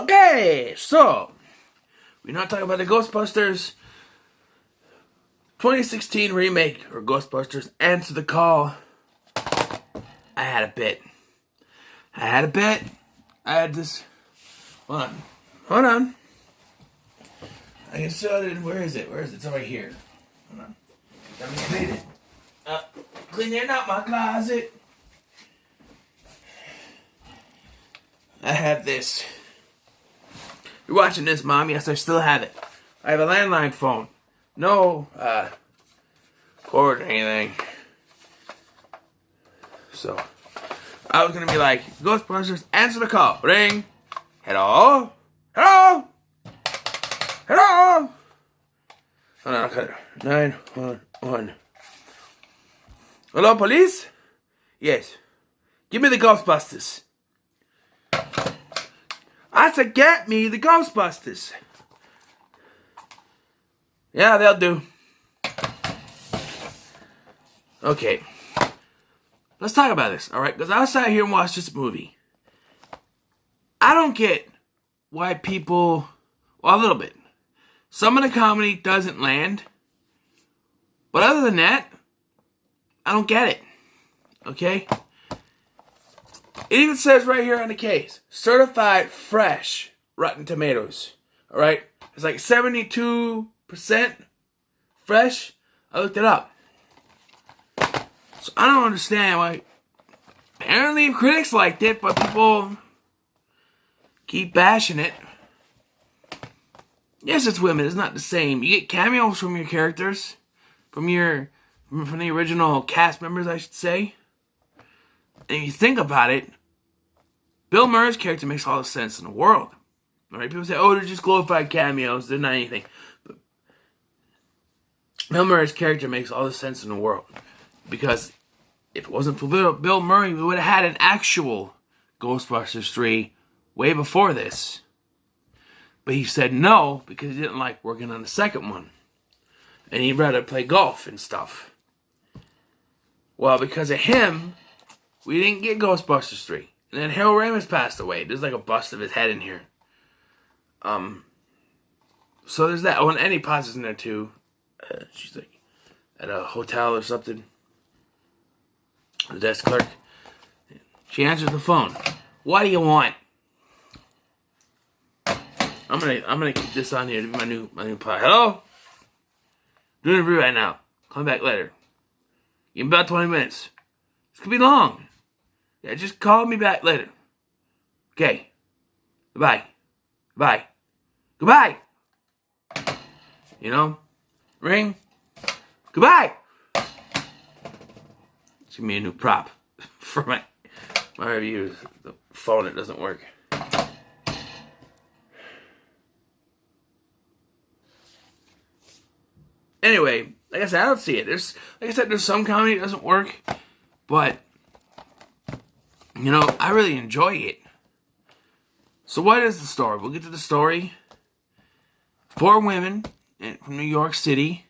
Okay, so we're not talking about the Ghostbusters 2016 remake or Ghostbusters Answer the Call. I had a bit. I had this. Hold on. I inserted. Where is it? It's right here. Hold on. Let me clean it. Cleaning out my closet. I have this. You're watching this, Mom. Yes, I still have it. I have a landline phone. No cord or anything. So, I was going to be like, Ghostbusters, answer the call. Ring. Hello? Hello? Hello? Hold on, okay. 911. Hello, police? Yes. Give me the Ghostbusters. I said, get me the Ghostbusters. Yeah, they'll do. Okay. Let's talk about this, alright? Because I sat here and watched this movie. I don't get why people... Well, a little bit. Some of the comedy doesn't land. But other than that, I don't get it. Okay? It even says right here on the case, certified fresh Rotten Tomatoes. Alright? It's like 72% fresh. I looked it up. So I don't understand why. Apparently critics liked it, but people keep bashing it. Yes, it's women. It's not the same. You get cameos from your characters. From the original cast members, I should say. And if you think about it, Bill Murray's character makes all the sense in the world. Alright, people say, oh, they're just glorified cameos, they're not anything. But Bill Murray's character makes all the sense in the world. Because if it wasn't for Bill Murray, we would have had an actual Ghostbusters 3 way before this. But he said no, because he didn't like working on the second one. And he'd rather play golf and stuff. Well, because of him, we didn't get Ghostbusters 3. And then Harold Ramis passed away. There's like a bust of his head in here. So there's that. Oh, and Annie Potts is in there too. She's like at a hotel or something. The desk clerk. She answers the phone. What do you want? I'm gonna keep this on here. My new pod. Hello? Doing a review right now. Call me back later. In about 20 minutes. This could be long. Yeah, just call me back later. Okay. Goodbye. Bye. Goodbye. You know? Ring. Goodbye. It's gonna be a new prop for my reviews. The phone, it doesn't work. Anyway, like I said, I don't see it. There's some comedy that doesn't work, but you know, I really enjoy it. So what is the story? We'll get to the story. 4 women from New York City.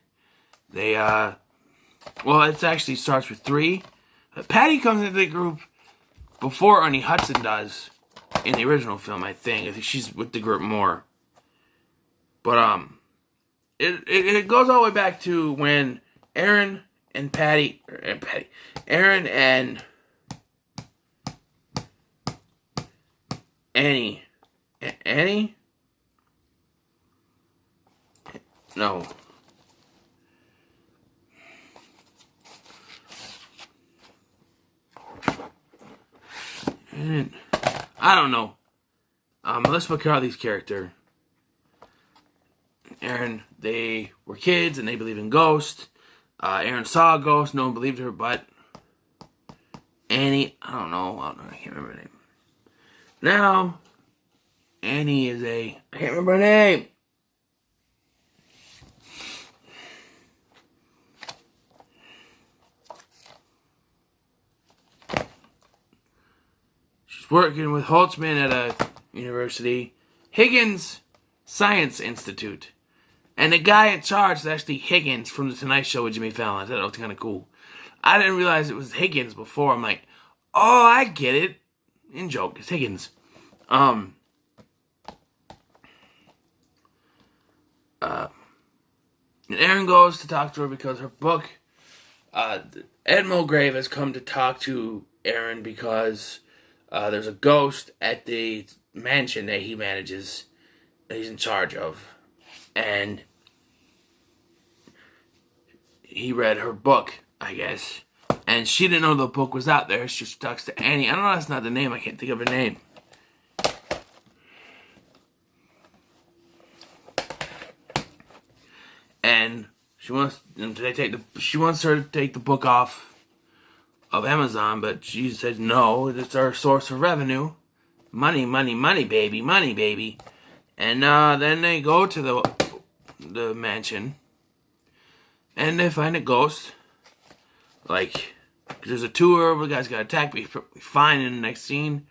They, well, it actually starts with 3. Patty comes into the group before Ernie Hudson does in the original film, I think. I think she's with the group more. But, it goes all the way back to when Aaron and Aaron and Annie? No. I don't know. Melissa McCarthy's character. Aaron, they were kids and they believe in ghosts. Aaron saw a ghost. No one believed her, but Annie, I don't know. I can't remember her name. Now, Annie is I can't remember her name. She's working with Holtzman at a university. Higgins Science Institute. And the guy in charge is actually Higgins from The Tonight Show with Jimmy Fallon. I thought that was kind of cool. I didn't realize it was Higgins before. I'm like, oh, I get it. In joke, it's Higgins. And Aaron goes to talk to her because her book, Ed Mulgrave has come to talk to Aaron because there's a ghost at the mansion that he manages, that he's in charge of. And he read her book, I guess. And she didn't know the book was out there. She talks to Annie. I don't know, that's not the name. I can't think of her name. And she wants her to take the book off of Amazon, but she says no, it's our source of revenue. Money, money, money, baby, money, baby. And then they go to the mansion, and they find a ghost. Like, there's a tour where the guy's got attacked, but he's fine in the next scene.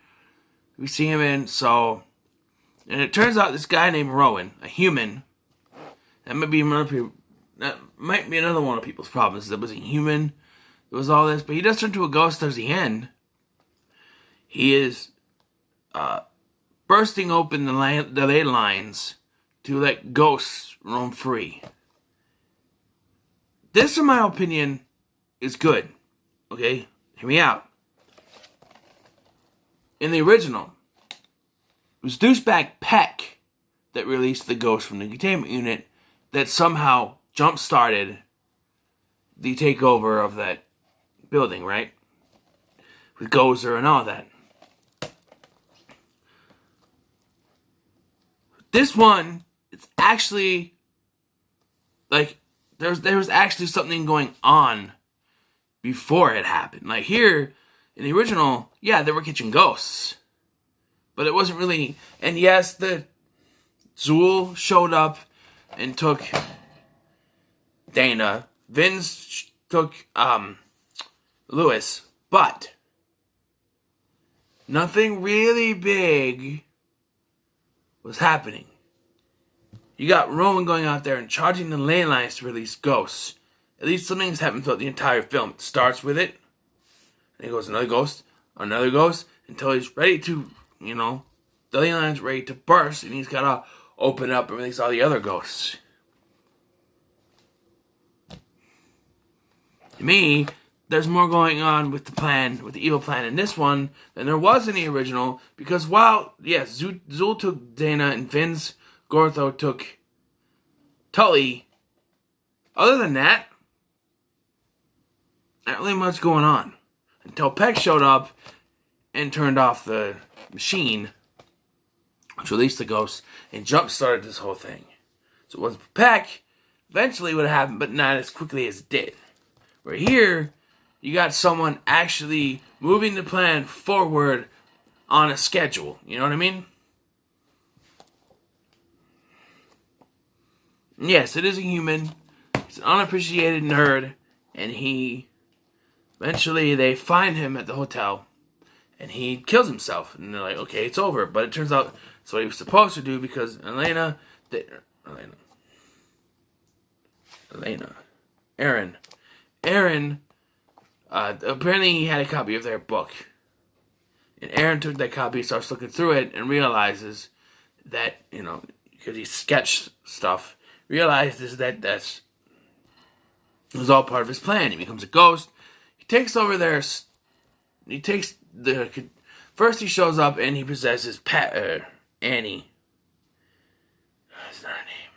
We see him in, and it turns out this guy named Rowan, a human, that might be another one of people's problems. That was a human. It was all this, but he does turn to a ghost towards the end. He is bursting open the ley lines to let ghosts roam free. This, in my opinion, is good. Okay? Hear me out. In the original, it was douchebag Peck that released the ghost from the containment unit that somehow jump-started the takeover of that building, right? With Gozer and all that. This one, it's actually, like, there was actually something going on before it happened. Like here, in the original, yeah, they were catching ghosts. But it wasn't really, and yes, the Zool showed up and took Dana. Vince took Lewis, but nothing really big was happening. You got Rowan going out there and charging the ley lines to release ghosts. At least something's happened throughout the entire film. It starts with it, and it goes another ghost, until he's ready to, the ley line's ready to burst, and he's gotta open up and release all the other ghosts. To me, there's more going on with the evil plan in this one than there was in the original, because while, yes, Zool took Dana and Vince Gortho took Tully, other than that, not really much going on. Until Peck showed up and turned off the machine, which released the ghost, and jump-started this whole thing. So it wasn't for Peck, eventually it would have happened, but not as quickly as it did. Where here, you got someone actually moving the plan forward on a schedule. You know what I mean? Yes, it is a human. He's an unappreciated nerd. And eventually they find him at the hotel. And he kills himself. And they're like, okay, it's over. But it turns out that's what he was supposed to do because Aaron, apparently he had a copy of their book. And Aaron took that copy, starts looking through it, and realizes that, because he sketched stuff, realizes that it was all part of his plan. He becomes a ghost. He takes over first he shows up and he possesses Annie. That's not her name.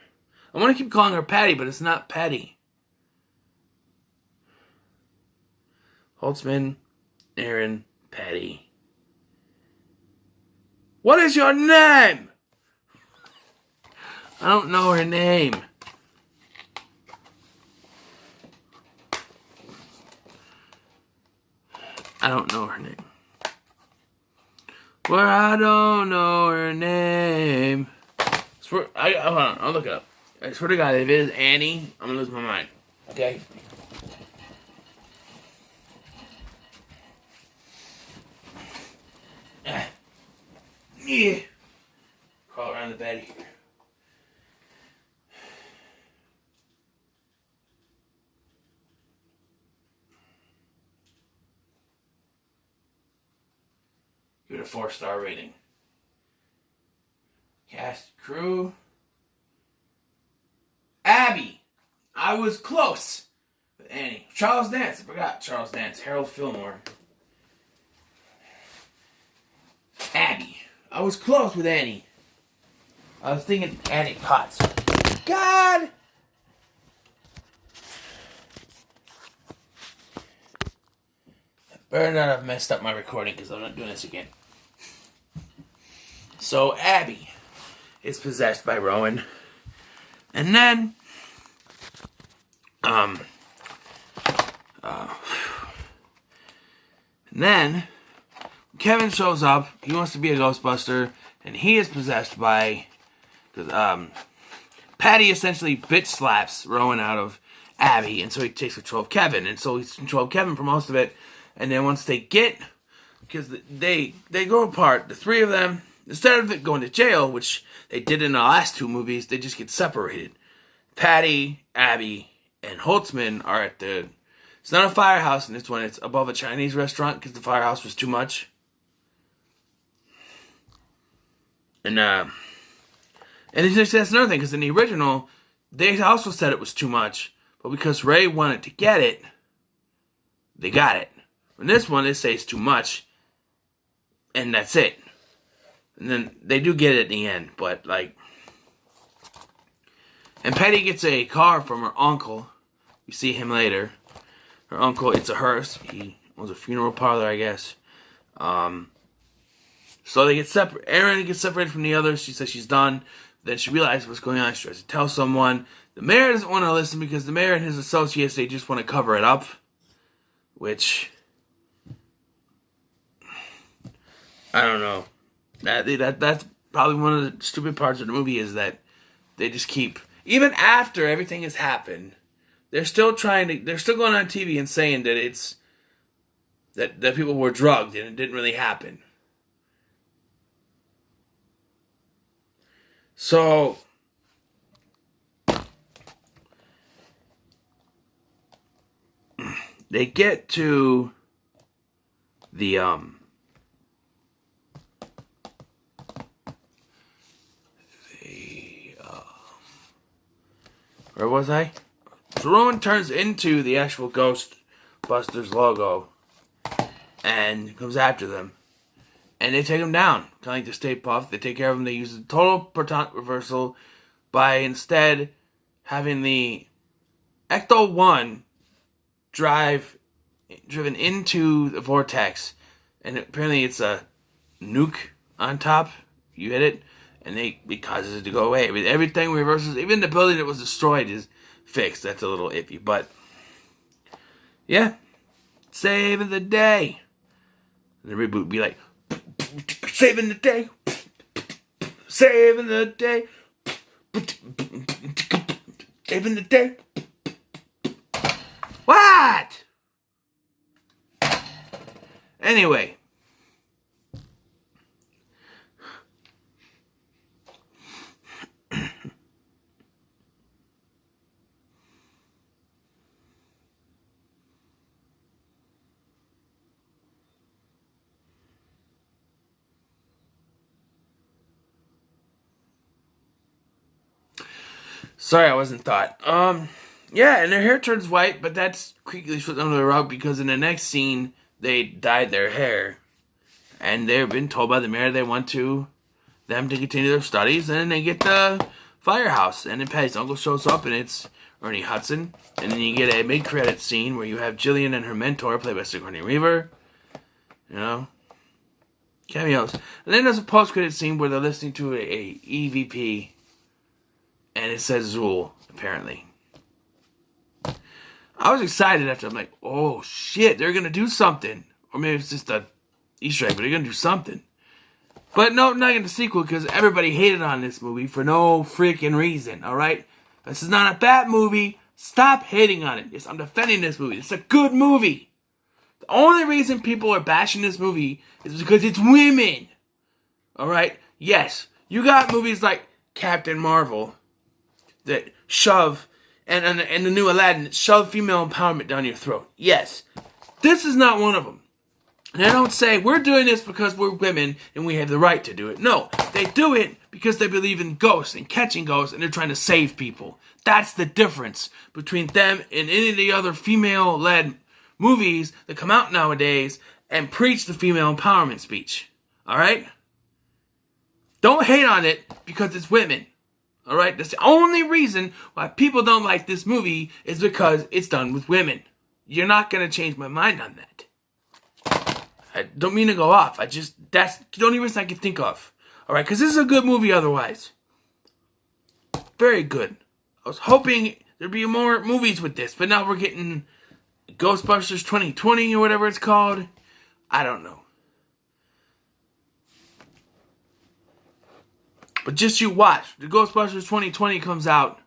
I want to keep calling her Patty, but it's not Patty. Holtzman, Aaron, Patty. What is your name? I don't know her name. I don't know her name. Well, I don't know her name. Hold on, I'll look it up. I swear to God, if it is Annie, I'm gonna lose my mind. Okay? Yeah. Crawl around the bed here. Give it a 4-star rating. Cast, crew. Abby. I was close with Annie. Charles Dance. I forgot Charles Dance. Harold Fillmore. Abby. I was close with Annie. I was thinking Annie Potts. God! I better not have messed up my recording because I'm not doing this again. So Abby is possessed by Rowan. And then Kevin shows up. He wants to be a Ghostbuster, and he is possessed by Patty essentially bitch slaps Rowan out of Abby, and so he takes control of Kevin, and so he's control of Kevin for most of it. And then once they get, because they go apart, the three of them, instead of it going to jail, which they did in the last two movies, they just get separated. Patty, Abby, and Holtzman are at the... It's not a firehouse in this one. It's above a Chinese restaurant because the firehouse was too much. And it's that's another thing, because in the original, they also said it was too much. But because Ray wanted to get it, they got it. In this one, they say it's too much. And that's it. And then they do get it at the end, but like... And Patty gets a car from her uncle. We see him later. Her uncle, it's a hearse. He owns a funeral parlor, I guess. So they get separated. Erin gets separated from the others. She says she's done. Then she realizes what's going on. She tries to tell someone. The mayor doesn't want to listen because the mayor and his associates, they just want to cover it up. Which... I don't know. That's probably one of the stupid parts of the movie, is that they just keep... Even after everything has happened, they're still going on TV and saying that it's... That people were drugged and it didn't really happen. So... They get to the, where was I? So Rowan turns into the actual Ghostbusters logo and comes after them. And they take him down. Kind of like the Stay Puft. They take care of him. They use a total proton reversal by instead having the Ecto-1 driven into the vortex. And apparently it's a nuke on top. You hit it. And it causes it to go away. I mean, everything reverses. Even the building that was destroyed is fixed. That's a little iffy. But, yeah. Saving the day. And the reboot would be like, saving the day. Saving the day. Saving the day. What? Anyway. Sorry, I wasn't thought. Yeah, and their hair turns white, but that's creepily swept under the rug because in the next scene, they dyed their hair. And they've been told by the mayor they want them to continue their studies, and then they get the firehouse. And then Patty's uncle shows up, and it's Ernie Hudson. And then you get a mid-credit scene where you have Jillian and her mentor, played by Sigourney Weaver. You know? Cameos. And then there's a post-credit scene where they're listening to a EVP. And it says Zool, apparently. I was excited after. I'm like, oh shit, they're going to do something. Or maybe it's just a Easter egg, but they're going to do something. But no, not in the sequel, because everybody hated on this movie for no freaking reason, alright? This is not a bad movie. Stop hating on it. Yes, I'm defending this movie. It's a good movie. The only reason people are bashing this movie is because it's women. Alright? Yes, you got movies like Captain Marvel that shove, and the new Aladdin, that shove female empowerment down your throat. Yes. This is not one of them. And I don't say, we're doing this because we're women and we have the right to do it. No, they do it because they believe in ghosts and catching ghosts and they're trying to save people. That's the difference between them and any of the other female-led movies that come out nowadays and preach the female empowerment speech. Alright? Don't hate on it because it's women. Alright? That's the only reason why people don't like this movie is because it's done with women. You're not going to change my mind on that. I don't mean to go off. That's the only reason I can think of. Alright? Because this is a good movie otherwise. Very good. I was hoping there'd be more movies with this, but now we're getting Ghostbusters 2020 or whatever it's called. I don't know. But just you watch. The Ghostbusters 2020 comes out,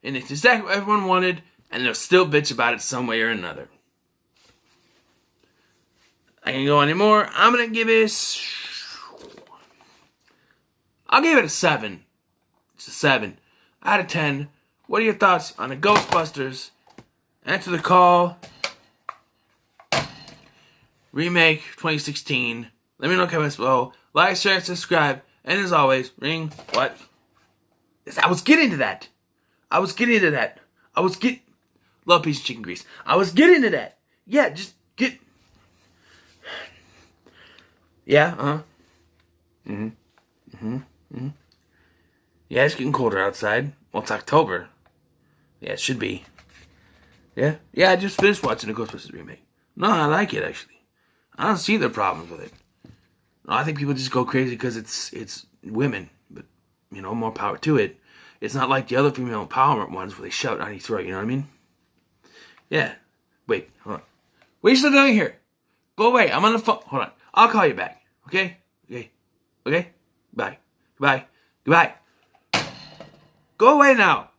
and it's exactly what everyone wanted, and they'll still bitch about it some way or another. I can't go anymore. I'm going to give it... I'll give it a 7. It's a 7 out of 10. What are your thoughts on the Ghostbusters? Answer the Call remake 2016. Let me know in the comments below. Like, share, and subscribe. And as always, ring what? I was getting to that. Love piece of chicken grease. I was getting to that. Yeah, just get. Yeah, Yeah, it's getting colder outside. Well, it's October. Yeah, it should be. Yeah, I just finished watching the Ghostbusters remake. No, I like it, actually. I don't see the problems with it. No, I think people just go crazy because it's women. But, more power to it. It's not like the other female empowerment ones where they shout on your throat, you know what I mean? Yeah. Wait, hold on. What are you still doing here? Go away, I'm on the phone. Hold on. I'll call you back. Okay? Okay? Bye. Goodbye. Go away now.